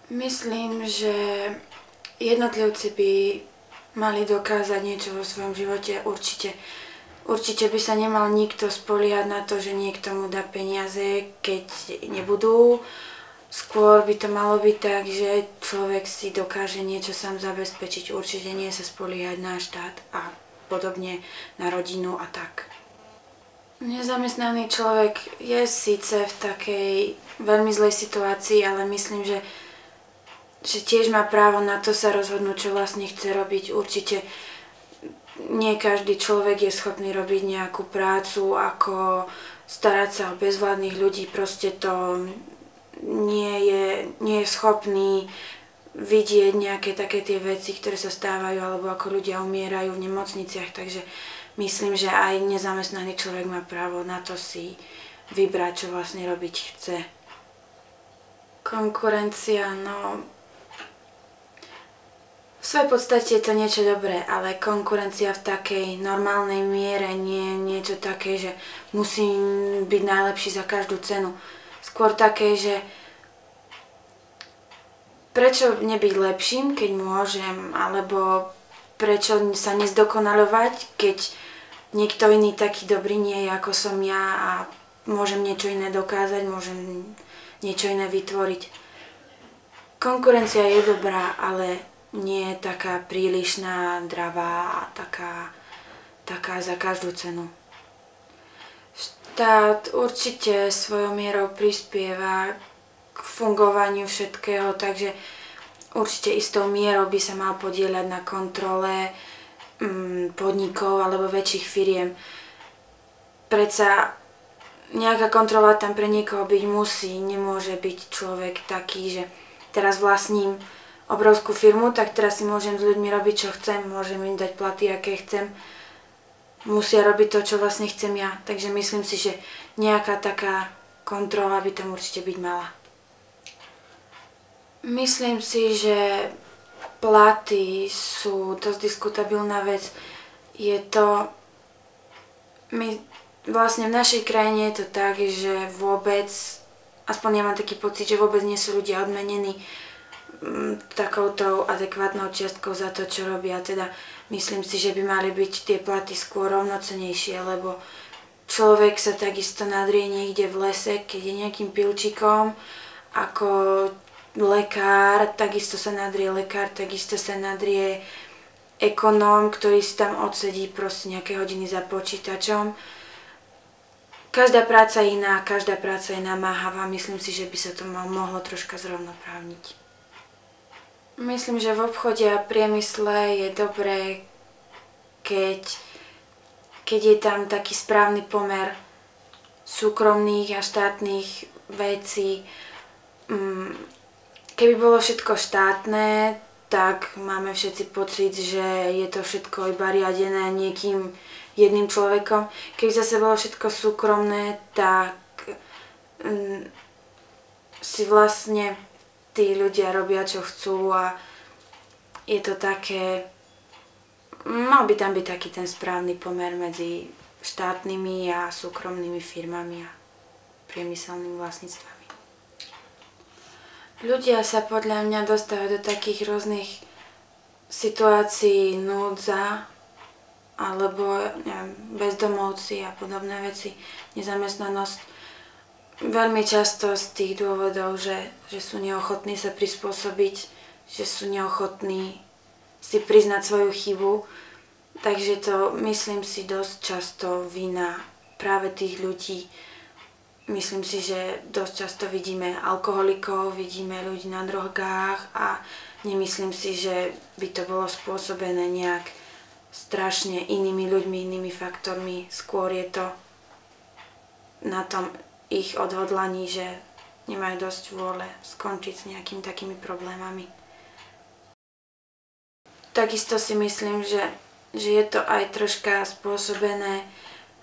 Myslím, že jednotlivci by mali dokázať niečo vo svojom živote určite. Určite by sa nemal nikto spoliehať na to, že niekto mu dá peniaze, keď nebudú. Skôr by to malo byť tak, že človek si dokáže niečo sám zabezpečiť. Určite nie sa spoliehať na štát a podobne, na rodinu a tak. Nezamestnaný človek je síce v takej veľmi zlej situácii, ale myslím, že tiež má právo na to sa rozhodnúť, čo vlastne chce robiť. Určite nie každý človek je schopný robiť nejakú prácu, ako starať sa o bezvládnych ľudí. Proste to nie je schopný vidieť nejaké také tie veci, ktoré sa stávajú, alebo ako ľudia umierajú v nemocniciach. Takže myslím, že aj nezamestnaný človek má právo na to si vybrať, čo vlastne robiť chce. Konkurencia, no v svojej podstate je to niečo dobré, ale konkurencia v takej normálnej miere nie je niečo také, že musím byť najlepší za každú cenu. Skôr také, že prečo nebyť lepším, keď môžem, alebo prečo sa nezdokonaľovať, keď niekto iný taký dobrý nie je ako som ja a môžem niečo iné dokázať, môžem niečo iné vytvoriť. Konkurencia je dobrá, ale nie je taká prílišná, dravá a taká za každú cenu. Štát určite svojou mierou prispieva k fungovaniu všetkého, takže určite istou mierou by sa mal podieľať na kontrole podnikov alebo väčších firiem. Predsa nejaká kontrola tam pre niekoho byť musí, nemôže byť človek taký, že teraz vlastním obrovskú firmu, tak teraz si môžem s ľuďmi robiť, čo chcem, môžem im dať platy, aké chcem. Musia robiť to, čo vlastne chcem ja. Takže myslím si, že nejaká taká kontrola by tam určite byť mala. Myslím si, že platy sú dosť diskutabilná vec. Je to... Vlastne v našej krajine je to tak, že vôbec, aspoň ja mám taký pocit, že vôbec nie sú ľudia odmenení takouto adekvátnou čiastkou za to, čo robia. Teda myslím si, že by mali byť tie platy skôr rovnocenejšie, lebo človek sa takisto nadrie niekde v lese, keď je nejakým pilčikom, ako lekár, takisto sa nadrie lekár, takisto sa nadrie ekonóm, ktorý si tam odsedí proste nejaké hodiny za počítačom. Každá práca je iná, každá práca je namáhavá. Myslím si, že by sa to mohlo troška zrovnoprávniť. Myslím, že v obchode a priemysle je dobré, keď je tam taký správny pomer súkromných a štátnych vecí. Keby bolo všetko štátne, tak máme všetci pocit, že je to všetko iba riadené niekým jedným človekom. Keby zase bolo všetko súkromné, tak si vlastne tí ľudia robia, čo chcú a je to také... Mal by tam byť taký ten správny pomer medzi štátnymi a súkromnými firmami a priemyselnými vlastníctvami. Ľudia sa podľa mňa dostávajú do takých rôznych situácií núdza alebo bezdomovci a podobné veci, nezamestnanosť. Veľmi často z tých dôvodov, že sú neochotní sa prispôsobiť, že sú neochotní si priznať svoju chybu. Takže to, myslím si, dosť často vina práve tých ľudí. Myslím si, že dosť často vidíme alkoholikov, vidíme ľudí na drogách a nemyslím si, že by to bolo spôsobené nejak strašne inými ľuďmi, inými faktormi. Skôr je to na tom ich odhodlaní, že nemajú dosť vôle skončiť s nejakými takými problémami. Takisto si myslím, že je to aj troška spôsobené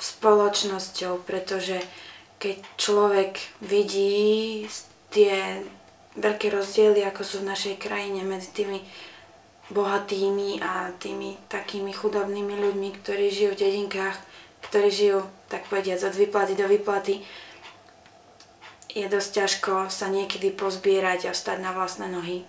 spoločnosťou, pretože keď človek vidí tie veľké rozdiely, ako sú v našej krajine medzi tými bohatými a tými takými chudobnými ľuďmi, ktorí žijú v dedinkách, ktorí žijú, tak povediac, od výplaty do výplaty, je dosť ťažko sa niekedy pozbierať a stať na vlastné nohy.